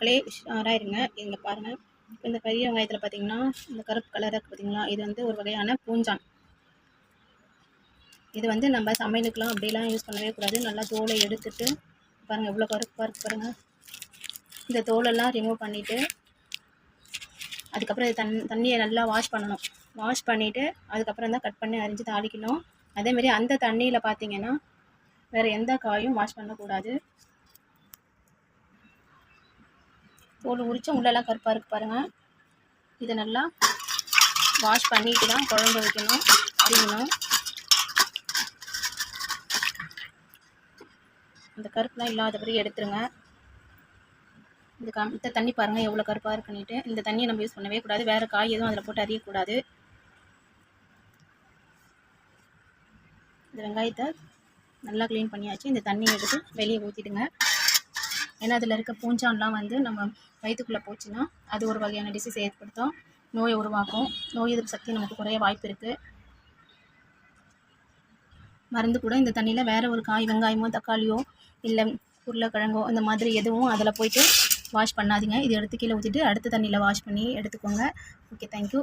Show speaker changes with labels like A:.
A: மக்களே உஷாராக இருங்க. இங்கே பாருங்கள், இந்த பெரிய வெங்காயத்தில் பார்த்தீங்கன்னா இந்த கருப்பு கலராக இருக்குது பார்த்தீங்களா, இது வந்து ஒரு வகையான பூஞ்சான். இது வந்து நம்ம சமையலுக்கெலாம் அப்படிலாம் யூஸ் பண்ணவே கூடாது. நல்லா தோலை எடுத்துட்டு பாருங்கள் எவ்வளோ கருப்பாக இருக்குது பாருங்கள். இந்த தோலெல்லாம் ரிமூவ் பண்ணிவிட்டு அதுக்கப்புறம் இது தண்ணியை நல்லா வாஷ் பண்ணணும். வாஷ் பண்ணிவிட்டு அதுக்கப்புறம் தான் கட் பண்ணி அரிஞ்சு தாளிக்கணும். அதேமாரி அந்த தண்ணியில் பார்த்தீங்கன்னா வேறு எந்த காயும் வாஷ் பண்ணக்கூடாது. தோல் உரிச்சா உள்ளெல்லாம் கருப்பாக இருக்குது பாருங்கள். இதை நல்லா வாஷ் பண்ணிட்டு தான் குழம்பு வைக்கணும், அறியணும். அந்த கருப்புலாம் இல்லாதபடி எடுத்துருங்க. இந்த தண்ணி பாருங்கள் எவ்வளோ கருப்பாக இருக்குன்னுட்டு. இந்த தண்ணியை நம்ம யூஸ் பண்ணவே கூடாது. வேறு காய் எதுவும் அதில் போட்டு அறியக்கூடாது. இந்த வெங்காயத்தை நல்லா க்ளீன் பண்ணியாச்சு. இந்த தண்ணியை எடுத்து வெளியே ஊற்றிடுங்க. ஏன்னா அதில் இருக்க பூஞ்சான்லாம் வந்து நம்ம வயிற்றுக்குள்ளே போச்சுன்னா அது ஒரு வகையான டிசீஸ் ஏற்படுத்தும், நோயை உருவாக்கும். நோய் எதிர்ப்பு சக்தி நமக்கு குறைய வாய்ப்பு இருக்குது. மருந்து கூட இந்த தண்ணியில் வேறு ஒரு காய், வெங்காயமோ தக்காளியோ இல்லை உருளைக்கிழங்கோ இந்த மாதிரி எதுவும் அதில் போயிட்டு வாஷ் பண்ணாதீங்க. இது எடுத்து கீழே ஊற்றிட்டு அடுத்த தண்ணியில் வாஷ் பண்ணி எடுத்துக்கோங்க. Okay, thank you.